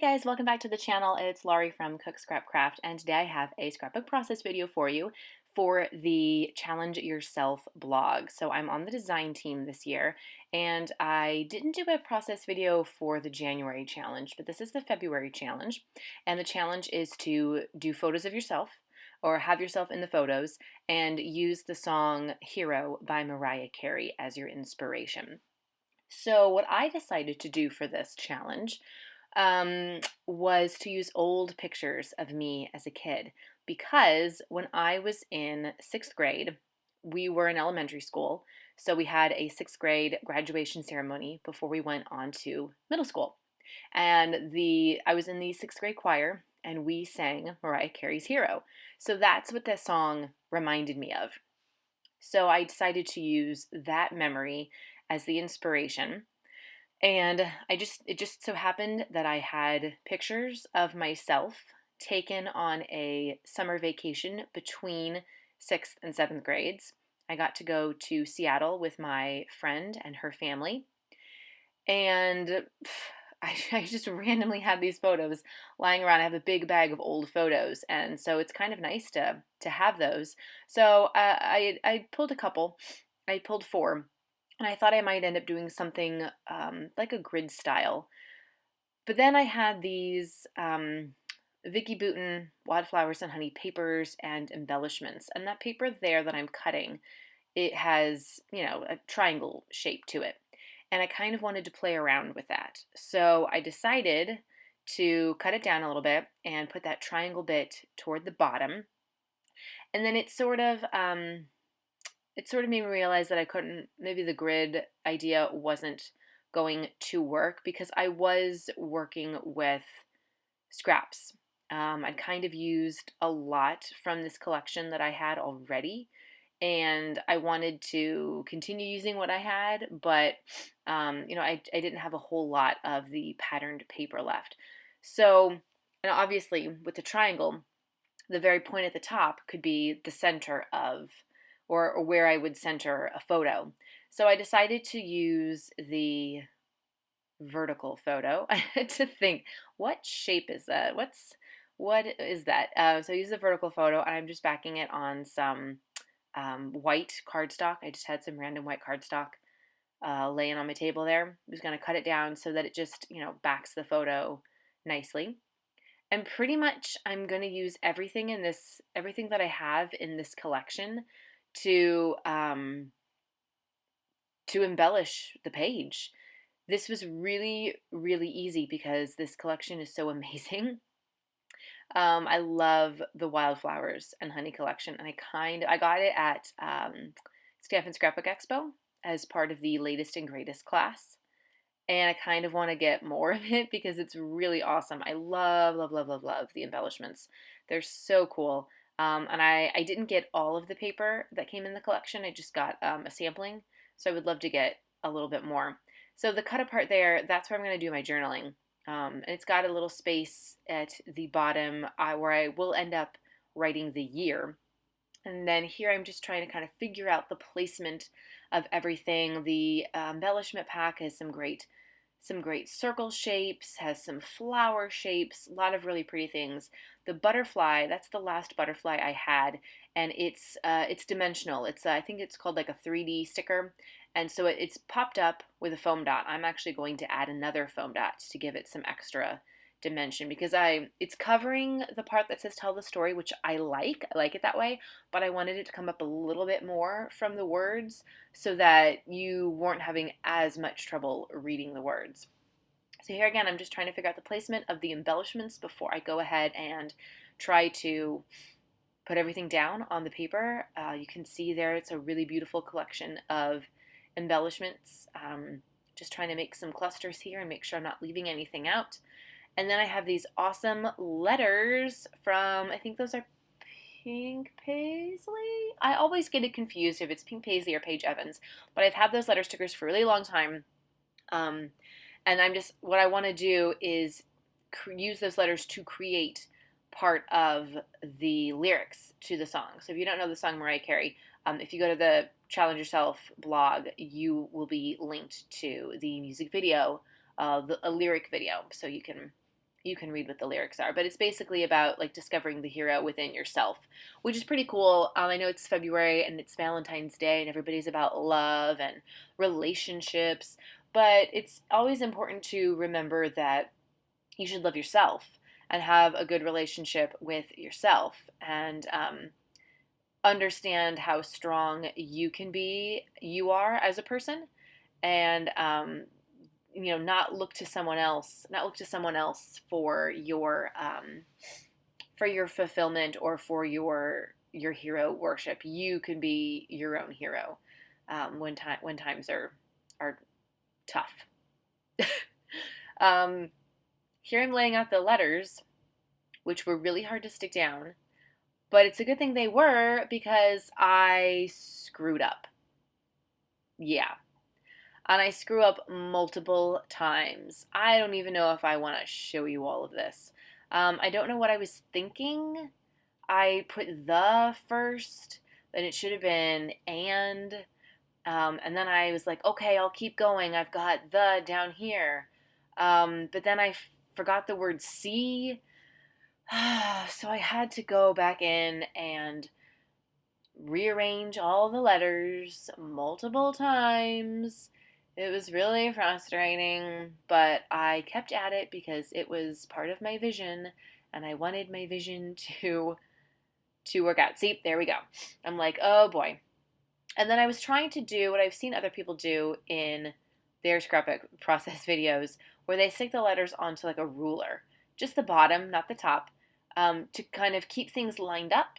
Guys, welcome back to the channel. It's Laurie from Cook Scrap Craft, and today I have a scrapbook process video for you for the Challenge Yourself blog. So I'm on the design team this year, and I didn't do a process video for the January challenge, but this is the February challenge, and the challenge is to do photos of yourself or have yourself in the photos and use the song Hero by Mariah Carey as your inspiration. So what I decided to do for this challenge was to use old pictures of me as a kid because when I was in sixth grade, we were in elementary school, so we had a sixth grade graduation ceremony before we went on to middle school. And I was in the sixth grade choir, and we sang Mariah Carey's Hero. So that's what that song reminded me of. So I decided to use that memory as the inspiration. And it just so happened that I had pictures of myself taken on a summer vacation between sixth and seventh grades. I got to go to Seattle with my friend and her family. And I just randomly had these photos lying around. I have a big bag of old photos, and so it's kind of nice to have those. So I pulled a couple. I pulled four, and I thought I might end up doing something like a grid style. But then I had these Vicky Bouton Wildflowers and Honey papers and embellishments, and that paper there that I'm cutting, it has, a triangle shape to it. And I kind of wanted to play around with that. So I decided to cut it down a little bit and put that triangle bit toward the bottom. And then it sort of made me realize that I couldn't, maybe the grid idea wasn't going to work because I was working with scraps. I'd kind of used a lot from this collection that I had already, and I wanted to continue using what I had, but I didn't have a whole lot of the patterned paper left. So, and obviously with the triangle, the very point at the top could be the center of, or where I would center a photo. So I decided to use the vertical photo. I had to think, what shape is that? What is that? So I use the vertical photo, and I'm just backing it on some white cardstock. I just had some random white cardstock laying on my table there. I'm just going to cut it down so that it just, backs the photo nicely. And pretty much I'm going to use everything that I have in this collection to embellish the page. This was really, really easy because this collection is so amazing. I love the Wildflowers and Honey collection, and I got it at Stamp and Scrapbook Expo as part of the latest and greatest class, and I kind of want to get more of it because it's really awesome. I love, love, love, love, love the embellishments. They're so cool. And I didn't get all of the paper that came in the collection. I just got a sampling, so I would love to get a little bit more. So the cut apart there, that's where I'm going to do my journaling. And it's got a little space at the bottom where I will end up writing the year. And then here I'm just trying to kind of figure out the placement of everything. The embellishment pack has some great circle shapes, has some flower shapes, a lot of really pretty things. The butterfly, that's the last butterfly I had, and it's dimensional. It's I think it's called like a 3D sticker, and so it's popped up with a foam dot. I'm actually going to add another foam dot to give it some extra dimension because it's covering the part that says tell the story, which I like it that way, but I wanted it to come up a little bit more from the words so that you weren't having as much trouble reading the words. So here again, I'm just trying to figure out the placement of the embellishments before I go ahead and try to put everything down on the paper. You can see there it's a really beautiful collection of embellishments. Just trying to make some clusters here and make sure I'm not leaving anything out. And then I have these awesome letters from, I think those are Pink Paisley? I always get it confused if it's Pink Paisley or Paige Evans, but I've had those letter stickers for a really long time. And what I want to do is use those letters to create part of the lyrics to the song. So if you don't know the song Mariah Carey, if you go to the Challenge Yourself blog, you will be linked to the music video, a lyric video, so you can you can read what the lyrics are, but it's basically about like discovering the hero within yourself, which is pretty cool. I know it's February and it's Valentine's Day and everybody's about love and relationships, but it's always important to remember that you should love yourself and have a good relationship with yourself, and understand how strong you are as a person, and not look to someone else, for your fulfillment or for your hero worship. You can be your own hero when times are tough. Here I'm laying out the letters, which were really hard to stick down, but it's a good thing they were because I screwed up. Yeah. And I screw up multiple times. I don't even know if I want to show you all of this. I don't know what I was thinking. I put the first, and it should have been and then I was like, okay, I'll keep going. I've got the down here. But then I forgot the word C. So I had to go back in and rearrange all the letters multiple times. It was really frustrating, but I kept at it because it was part of my vision and I wanted my vision to work out. See, there we go. I'm like, oh boy. And then I was trying to do what I've seen other people do in their scrapbook process videos, where they stick the letters onto like a ruler, just the bottom, not the top, to kind of keep things lined up.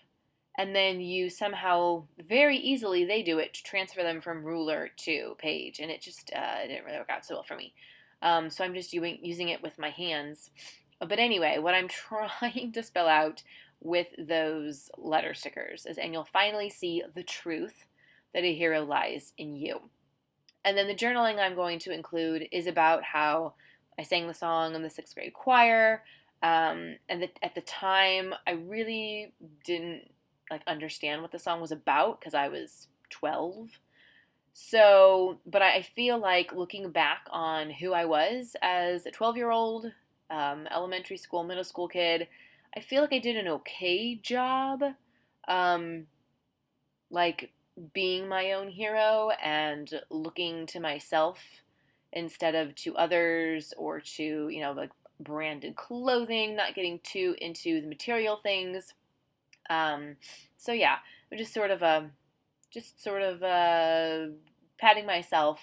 And then you somehow, very easily, they do it to transfer them from ruler to page. And it just it didn't really work out so well for me. So I'm just using it with my hands. But anyway, what I'm trying to spell out with those letter stickers is, and you'll finally see the truth that a hero lies in you. And then the journaling I'm going to include is about how I sang the song in the 6th grade choir. At the time, I really didn't understand what the song was about because I was 12. So, but I feel like looking back on who I was as a 12-year-old, elementary school, middle school kid, I feel like I did an okay job, um, like being my own hero and looking to myself instead of to others or to, like branded clothing, not getting too into the material things. So yeah, just sort of patting myself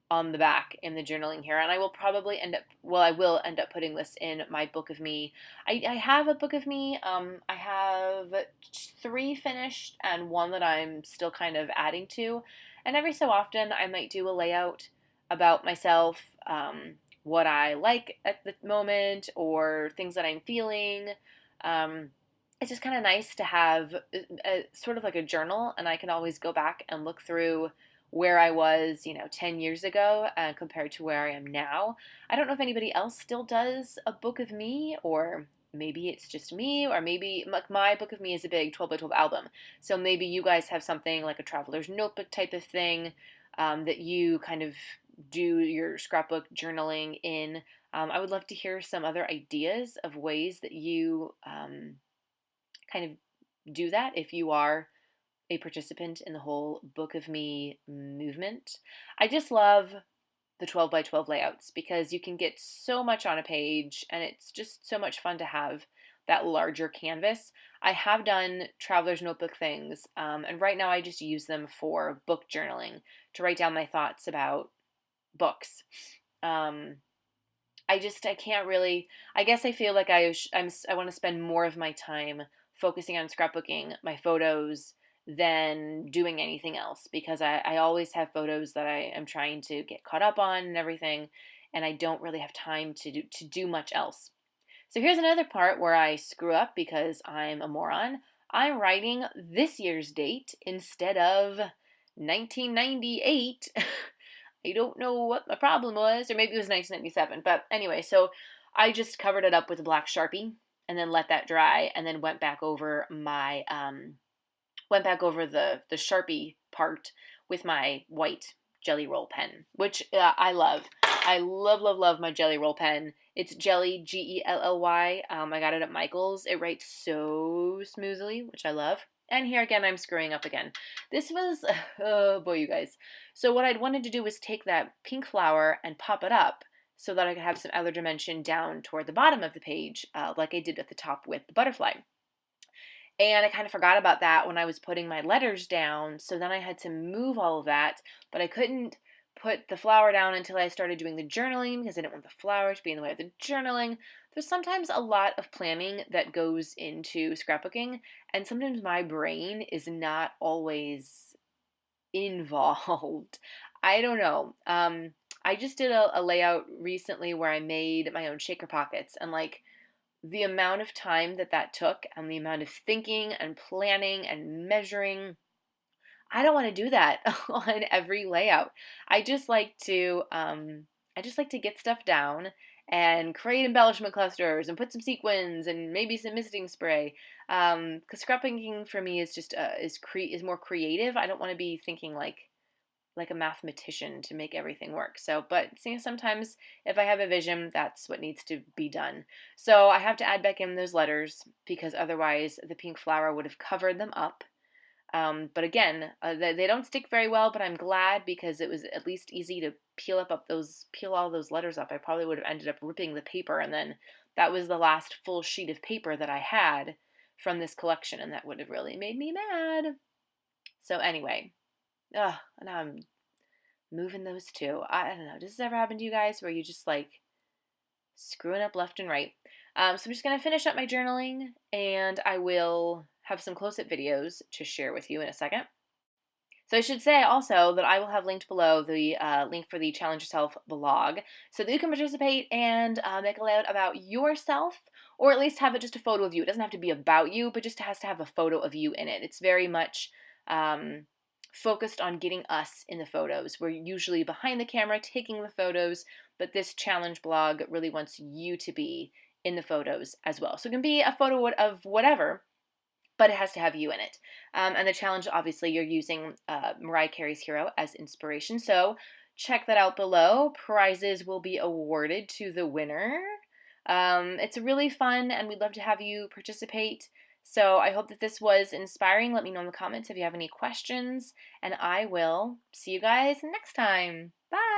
on the back in the journaling here, and I will probably I will end up putting this in my book of me. I have a book of me. I have 3 finished and 1 that I'm still kind of adding to, and every so often I might do a layout about myself, what I like at the moment or things that I'm feeling. It's just kind of nice to have sort of like a journal, and I can always go back and look through where I was, 10 years ago compared to where I am now. I don't know if anybody else still does a book of me, or maybe it's just me, or maybe my book of me is a big 12 by 12 album. So maybe you guys have something like a traveler's notebook type of thing that you kind of do your scrapbook journaling in. I would love to hear some other ideas of ways that you kind of do that if you are a participant in the whole Book of Me movement. I just love the 12 by 12 layouts because you can get so much on a page and it's just so much fun to have that larger canvas. I have done traveler's notebook things, and right now I just use them for book journaling to write down my thoughts about books. I can't really, I guess I feel like I want to spend more of my time focusing on scrapbooking my photos than doing anything else, because I always have photos that I am trying to get caught up on and everything, and I don't really have time to do much else. So here's another part where I screw up because I'm a moron. I'm writing this year's date instead of 1998. I don't know what my problem was, or maybe it was 1997, but anyway, so I just covered it up with a black Sharpie and then let that dry, and then went back over the Sharpie part with my white Jelly Roll pen, which I love. I love, love, love my Jelly Roll pen. It's Jelly, Gelly. I got it at Michael's. It writes so smoothly, which I love. And here again, I'm screwing up again. This was, oh boy, you guys. So what I'd wanted to do was take that pink flower and pop it up so that I could have some other dimension down toward the bottom of the page, like I did at the top with the butterfly. And I kind of forgot about that when I was putting my letters down, so then I had to move all of that, but I couldn't put the flower down until I started doing the journaling because I didn't want the flower to be in the way of the journaling. There's sometimes a lot of planning that goes into scrapbooking, and sometimes my brain is not always involved. I don't know. I just did a layout recently where I made my own shaker pockets, and like the amount of time that that took and the amount of thinking and planning and measuring, I don't want to do that on every layout. I just like to get stuff down and create embellishment clusters and put some sequins and maybe some misting spray. Because scrapbooking for me is just is more creative. I don't want to be thinking like a mathematician to make everything work. So, but see, sometimes if I have a vision, that's what needs to be done. So I have to add back in those letters because otherwise the pink flower would have covered them up. But again, they don't stick very well, but I'm glad because it was at least easy to peel all those letters up. I probably would have ended up ripping the paper, and then that was the last full sheet of paper that I had from this collection, and that would have really made me mad. So anyway, now I'm moving those two. I don't know. Does this ever happen to you guys where you just like screwing up left and right? So I'm just going to finish up my journaling and I will have some close-up videos to share with you in a second. So I should say also that I will have linked below the link for the Challenge Yourself blog so that you can participate and make a layout about yourself, or at least have it just a photo of you. It doesn't have to be about you, but just has to have a photo of you in it. It's very much focused on getting us in the photos. We're usually behind the camera taking the photos, but this challenge blog really wants you to be in the photos as well. So it can be a photo of whatever, but it has to have you in it. And the challenge, obviously, you're using Mariah Carey's Hero as inspiration. So check that out below. Prizes will be awarded to the winner. It's really fun, and we'd love to have you participate. So I hope that this was inspiring. Let me know in the comments if you have any questions, and I will see you guys next time. Bye!